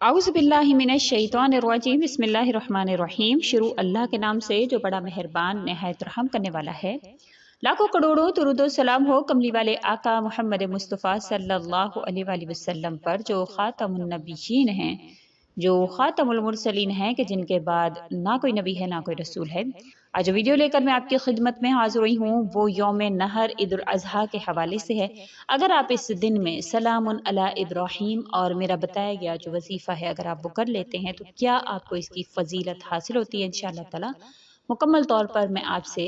आउज़ बिल्लाहि मिनश शैतानिर्रजीम बिस्मिल्लाहिर्रहमानिर्रहीम। शुरू अल्लाह के नाम से जो बड़ा मेहरबान निहायत रहम करने वाला है। लाखों करोड़ों दुरूद सलाम हो कमली वाले आका मोहम्मद मुस्तफ़ा सल्लल्लाहु अलैहि वसल्लम पर, जो खातमुन नबिय्यीन हैं, जो खातमुल मुरसलीन हैं, कि जिनके बाद ना कोई नबी है ना कोई रसूल है। आज जो वीडियो लेकर मैं आपकी खिदमत में हाजिर हुई हूँ वो यौम नहर ईद उल अज़हा के हवाले से है। अगर आप इस दिन में सलामुन अला इब्राहीम और मेरा बताया गया जो वजीफ़ा है अगर आप वो कर लेते हैं तो क्या आपको इसकी फजीलत हासिल होती है इंशाअल्लाह ताला। मुकम्मल तौर पर मैं आपसे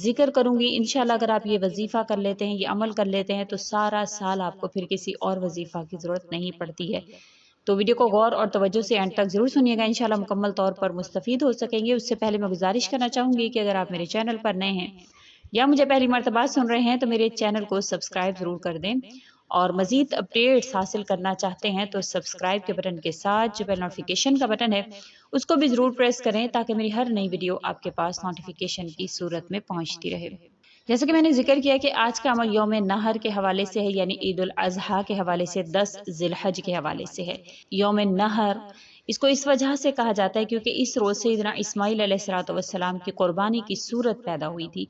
जिक्र करूंगी इंशाअल्लाह। अगर आप ये वजीफ़ा कर लेते हैं, ये अमल कर लेते हैं, तो सारा साल आपको फिर किसी और वजीफ़ा की ज़रूरत नहीं पड़ती है। तो वीडियो को गौर और तवज्जो से एंड तक जरूर सुनिएगा, इंशाल्लाह मुकम्मल तौर पर मुस्तफ़ीद हो सकेंगे। उससे पहले मैं गुजारिश करना चाहूंगी कि अगर आप मेरे चैनल पर नए हैं या मुझे पहली मर्तबा सुन रहे हैं तो मेरे चैनल को सब्सक्राइब जरूर कर दें, और मजीद अपडेट्स हासिल करना चाहते हैं तो सब्सक्राइब के बटन के साथ जो बेल नोटिफिकेशन का बटन है उसको भी जरूर प्रेस करें, ताकि मेरी हर नई वीडियो आपके पास नोटिफिकेशन की सूरत में पहुंचती रहे। जैसे कि मैंने जिक्र किया कि आज का अमल यौम नहर के हवाले से है, यानी ईद उल अजहा के हवाले से, 10 जिलहज के हवाले से है। यौम नहर इसको इस वजह से कहा जाता है क्योंकि इस रोज से सैयदना इस्माइल अलैहिस्सलाम की कुर्बानी की सूरत पैदा हुई थी,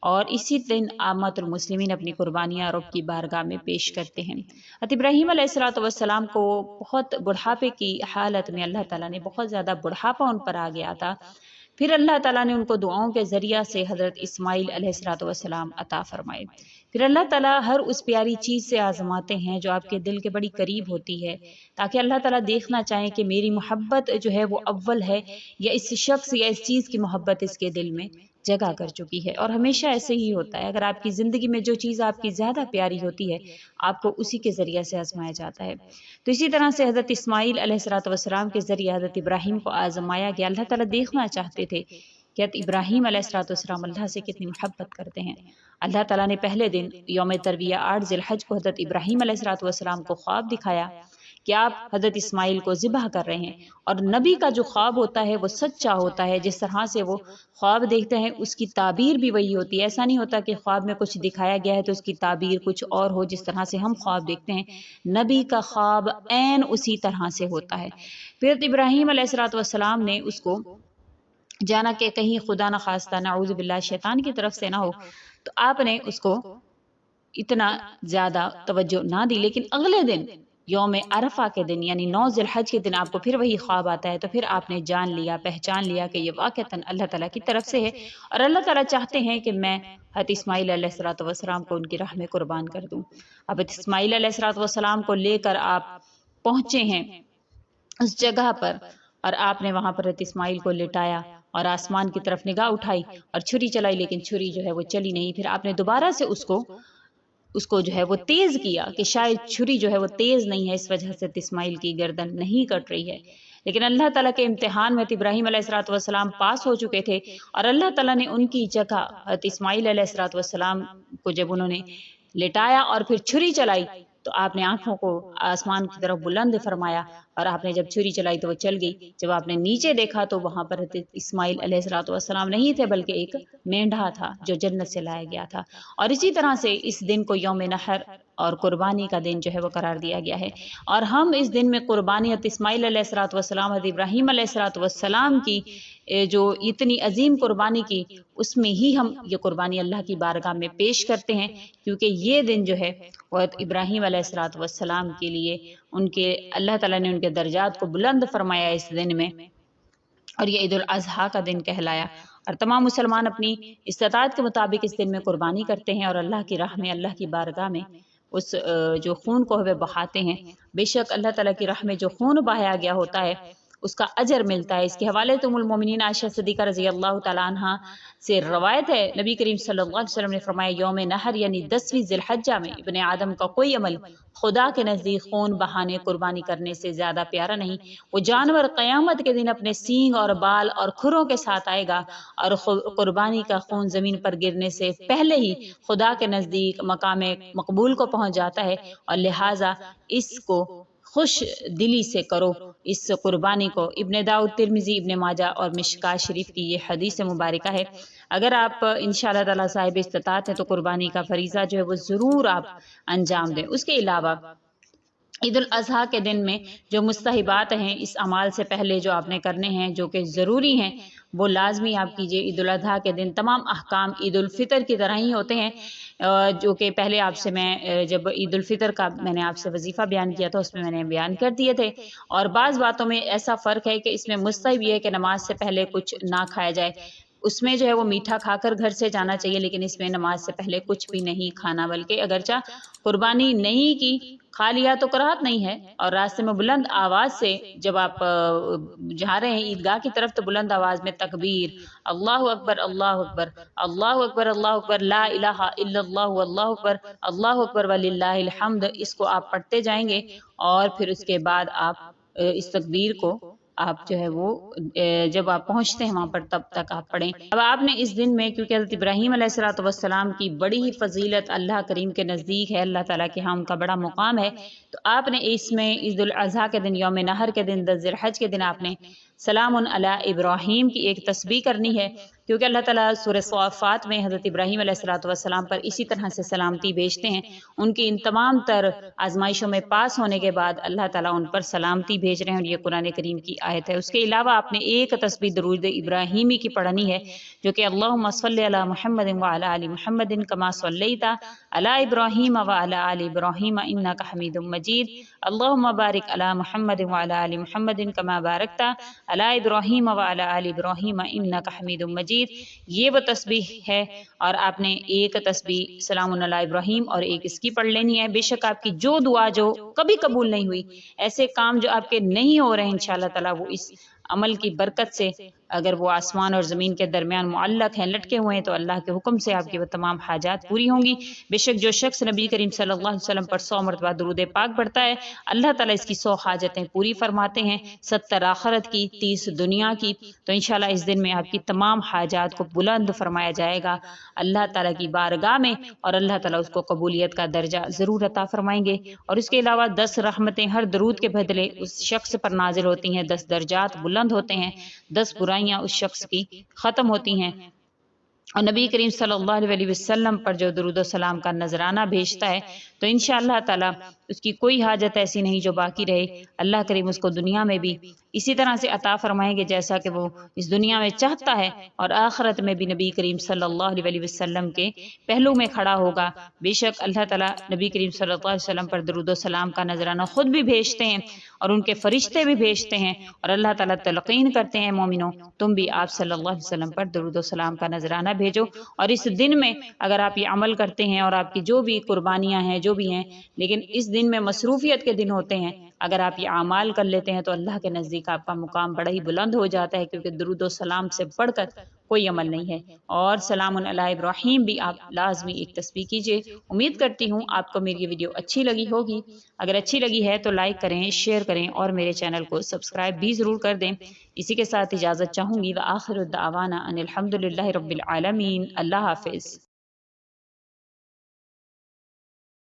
और इसी दिन आमतुल मुस्लिमीन अपनी कुर्बानियां रब की बारगाह में पेश करते हैं। हज़रत इब्राहीम अलैहिस्सलाम को बहुत बुढ़ापे की हालत में अल्लाह ताला ने, बहुत ज़्यादा बुढ़ापा उन पर आ गया था, फिर अल्लाह ताला ने उनको दुआओं के जरिया से हज़रत इस्माइल अलैहिस्सलाम अता फरमाए। फिर अल्लाह ताला हर उस प्यारी चीज़ से आजमाते हैं जो आपके दिल के बड़ी करीब होती है, ताकि अल्लाह ताला देखना चाहे कि मेरी मोहब्बत जो है वो अव्वल है, या इस शख्स या इस चीज़ की मोहब्बत इसके दिल में जगह कर चुकी है। और हमेशा ऐसे ही होता है, अगर आपकी ज़िंदगी में जो चीज़ आपकी ज़्यादा प्यारी होती है आपको उसी के ज़रिए से आजमाया जाता है। तो इसी तरह से हज़रत इस्माइल अलैहिस्सलाम के ज़रिए हज़रत इब्राहीम को आजमाया गया। अल्लाह ताला देखना चाहते थे कि हज़रत इब्राहीम अलैहिस्सलाम अल्लाह से कितनी मोहब्बत करते हैं। अल्लाह ताला ने पहले दिन यौम तरविया 8 ज़िलहज को हज़रत इब्राहीम अलैहिस्सलाम को ख्वाब दिखाया कि आप हज़रत इस्माइल को ज़िबह कर रहे हैं। और नबी का जो ख्वाब होता है वो सच्चा होता है, जिस तरह से वो ख्वाब देखते हैं उसकी ताबीर भी वही होती है। ऐसा नहीं होता कि ख्वाब में कुछ दिखाया गया है तो उसकी ताबीर कुछ और हो, जिस तरह से हम ख्वाब देखते हैं नबी का ख्वाब ऐन उसी तरह से होता है। फिर इब्राहीम अलैहिस्सलाम ने उसको जाना कि कहीं खुदा न खास्ता नाऊज़ बिल्लाह शैतान की तरफ से ना हो, तो आपने उसको इतना ज्यादा तवज्जो ना दी। लेकिन अगले दिन यौम अरफा के दिन यानी 9 ज़िलहज के दिन आपको फिर वही ख्वाब आता है, तो फिर आपने जान लिया, पहचान लिया कि ये वाक़तन अल्लाह ताला की तरफ से है, और अल्लाह ताला चाहते हैं कि मैं हज़रत इस्माइल अलैहिस्सलाम को उनकी राह में कुर्बान कर दूं। अब इस्माइल अलैहिस्सलाम को लेकर आप पहुंचे हैं उस जगह पर, और आपने वहां पर हज़रत इस्माइल को लिटाया और आसमान की तरफ निगाह उठाई और छुरी चलाई, लेकिन छुरी जो है वो चली नहीं। फिर आपने दोबारा से उसको उसको जो है वो तेज किया कि शायद छुरी जो है वो तेज नहीं है, इस वजह से इस्माइल की गर्दन नहीं कट रही है। लेकिन अल्लाह ताला के इम्तिहान में इब्राहीम अलैहिस्सलाम पास हो चुके थे, और अल्लाह ताला ने उनकी जगह हज़रत इस्माइल अलैहिस्सलाम को जब उन्होंने लेटाया और फिर छुरी चलाई, तो आपने आंखों को आसमान की तरफ बुलंद फरमाया, और आपने जब छुरी चलाई तो वो चल गई। जब आपने नीचे देखा तो वहां पर इस्माइल अलैहिस्सलाम नहीं थे, बल्कि एक मेंढा था जो जन्नत से लाया गया था। और इसी तरह से इस दिन को यौम नहर और कुर्बानी का दिन जो है वो करार दिया गया है। और हम इस दिन में कुर्बानी इस्माइल अलैहिस्सलाम इब्राहीम अलैहिस्सलाम की जो इतनी अजीम कुर्बानी की, उसमें ही हम ये कुर्बानी अल्लाह की बारगाह में पेश करते हैं, क्योंकि ये दिन जो है वह इब्राहीम अलैहिस्सलाम के लिए उनके अल्लाह ताला ने उनके दर्जात को बुलंद फरमाया इस दिन में, और ये ईद उल अजहा का दिन कहलाया। और तमाम मुसलमान अपनी इस्तात के मुताबिक इस दिन में कुर्बानी करते हैं और अल्लाह की राह में, अल्लाह की बारगाह में उस जो खून को वे बहाते हैं। बेशक अल्लाह ताला की राह में जो खून बहाया गया होता है उसका अजर मिलता है। इसके हवाले तो उम्मुल मोमिनीन आयशा सिद्दीक़ा रज़ी अल्लाह तआला अन्हा से रवायत है, नबी करीम सल्लल्लाहु अलैहि वसल्लम ने फरमाया, यौम नहर यानी 10वीं ज़िलहज्जा में इब्ने आदम का कोई अमल खुदा के नज़दीक खून बहाने कुर्बानी करने से ज़्यादा प्यारा नहीं। वो जानवर क़यामत के दिन अपने सींग और बाल और खुरों के साथ आएगा, और कुर्बानी का खून ज़मीन पर गिरने से पहले ही खुदा के नज़दीक मकाम मकबूल को पहुँच जाता है, और लिहाजा इसको खुश दिली से करो इस कुर्बानी को। इब्ने दाऊद, तिरमिजी, इब्ने माजा और मिशका शरीफ की ये हदीस मुबारका है। अगर आप इंशाअल्लाह ताला साहिब इस्तात हैं तो कुर्बानी का फरीज़ा जो है वो ज़रूर आप अंजाम दें। उसके अलावा عید الاضحیٰ کے دن میں جو مستحبات ہیں اس اعمال سے پہلے جو آپ نے کرنے ہیں جو کہ ضروری ہیں وہ لازمی آپ کیجئے۔ عید الاضحیٰ کے دن تمام احکام عید الفطر کی طرح ہی ہوتے ہیں، جو کہ پہلے آپ سے میں جب عید الفطر کا میں نے آپ سے وظیفہ بیان کیا تھا اس میں نے بیان کر دیے تھے۔ اور بعض باتوں میں ایسا فرق ہے کہ اس میں مستحب یہ ہے کہ نماز سے پہلے کچھ نہ کھایا جائے، اس میں جو ہے وہ میٹھا کھا کر گھر سے جانا چاہیے، لیکن اس میں نماز سے پہلے کچھ بھی نہیں کھانا، بلکہ اگرچہ قربانی نہیں کی کھا لیا تو کراہت نہیں ہے۔ اور راستے میں بلند آواز سے جب آپ جا رہے ہیں عیدگاہ کی طرف تو بلند آواز میں تکبیر، اللہ اکبر اللہ اکبر اللہ اکبر اللہ اکبر لا الہ الا اللہ اللہ اکبر وللہ الحمد، اس کو آپ پڑھتے جائیں گے، اور پھر اس کے بعد آپ اس تکبیر کو آپ جو ہے وہ جب آپ پہنچتے ہیں وہاں پر تب تک آپ پڑھیں۔ اب آپ نے اس دن میں کیونکہ حضرت ابراہیم علیہ الصلوۃ والسلام کی بڑی ہی فضیلت اللہ کریم کے نزدیک ہے، اللہ تعالیٰ کے ہاں ان کا بڑا مقام ہے، تو آپ نے اس میں عید الاضحیٰ کے دن یوم نحر کے دن 10 ذی الحج کے دن آپ نے سلام علی ابراہیم کی ایک تسبیح کرنی ہے، کیونکہ اللہ تعالیٰ سورہ صافات میں حضرت ابراہیم علیہ الصلوۃ والسلام پر اسی طرح سے سلامتی بھیجتے ہیں، ان کی ان تمام تر آزمائشوں میں پاس ہونے کے بعد اللہ تعالیٰ ان پر سلامتی بھیج رہے ہیں، اور یہ قرآن کریم کی آیت ہے۔ اس کے علاوہ آپ نے ایک تسبیح درود ابراہیمی کی پڑھنی ہے، جو کہ اللہم صلی علی محمد وعلی آل محمد کما صلیت علی ابراہیم وعلی آل ابراہیم انک حمید مجید، اللہم بارک علی محمد وعلی آل محمد کما بارکت علی ابراہیم وعلی آل ابراہیم انک حمید مجید۔ یہ وہ تسبیح ہے، اور آپ نے ایک تسبیح سلام علی ابراہیم اور ایک اس کی پڑھ لینی ہے۔ بے شک آپ کی جو دعا جو کبھی قبول نہیں ہوئی، ایسے کام جو آپ کے نہیں ہو رہے ہیں انشاءاللہ تعالیٰ وہ اس عمل کی برکت سے، اگر وہ آسمان اور زمین کے درمیان معلق ہیں، لٹکے ہوئے ہیں، تو اللہ کے حکم سے آپ کی وہ تمام حاجات پوری ہوں گی۔ بے شک جو شخص نبی کریم صلی اللہ علیہ وسلم پر 100 مرتبہ درود پاک پڑھتا ہے، اللہ تعالیٰ اس کی 100 حاجتیں پوری فرماتے ہیں، 70 آخرت کی، 30 دنیا کی۔ تو انشاءاللہ اس دن میں آپ کی تمام حاجات کو بلند فرمایا جائے گا اللہ تعالیٰ کی بارگاہ میں، اور اللہ تعالیٰ اس کو قبولیت کا درجہ ضرور عطا فرمائیں گے۔ اور اس کے علاوہ 10 رحمتیں ہر درود کے بدلے اس شخص پر نازل ہوتی ہیں، 10 درجات بلند ہوتے ہیں، 10 برائیاں اس شخص کی ختم ہوتی ہیں۔ اور نبی کریم صلی اللہ علیہ وسلم پر جو درود و سلام کا نذرانہ بھیجتا ہے تو انشاءاللہ تعالیٰ اس کی کوئی حاجت ایسی نہیں جو باقی رہے، اللہ کریم اس کو دنیا میں بھی اسی طرح سے عطا فرمائیں گے جیسا کہ وہ اس دنیا میں چاہتا ہے، اور آخرت میں بھی نبی کریم صلی اللہ علیہ وسلم کے پہلو میں کھڑا ہوگا۔ بے شک اللہ تعالیٰ نبی کریم صلی اللہ علیہ وسلم پر درود و سلام کا نذرانہ خود بھی بھیجتے ہیں، اور ان کے فرشتے بھی بھیجتے ہیں، اور اللہ تعالیٰ تلقین کرتے ہیں مومنوں تم بھی آپ صلی اللہ علیہ وسلم پر درود و سلام کا نذرانہ بھیجو۔ اور اس دن میں اگر آپ یہ عمل کرتے ہیں اور آپ کی جو بھی قربانیاں ہیں جو بھی ہیں، لیکن اس دن میں مصروفیت کے دن ہوتے ہیں، اگر آپ یہ اعمال کر لیتے ہیں تو اللہ کے نزدیک آپ کا مقام بڑا ہی بلند ہو جاتا ہے، کیونکہ درود و سلام سے بڑھ کر کوئی عمل نہیں ہے۔ اور سلام علی ابراہیم بھی آپ لازمی ایک تسبیح کیجئے۔ امید کرتی ہوں آپ کو میری یہ ویڈیو اچھی لگی ہوگی، اگر اچھی لگی ہے تو لائک کریں، شیئر کریں، اور میرے چینل کو سبسکرائب بھی ضرور کر دیں۔ اسی کے ساتھ اجازت چاہوں گی، وآخر دعوانا ان الحمد للہ رب العالمین۔ اللہ حافظ۔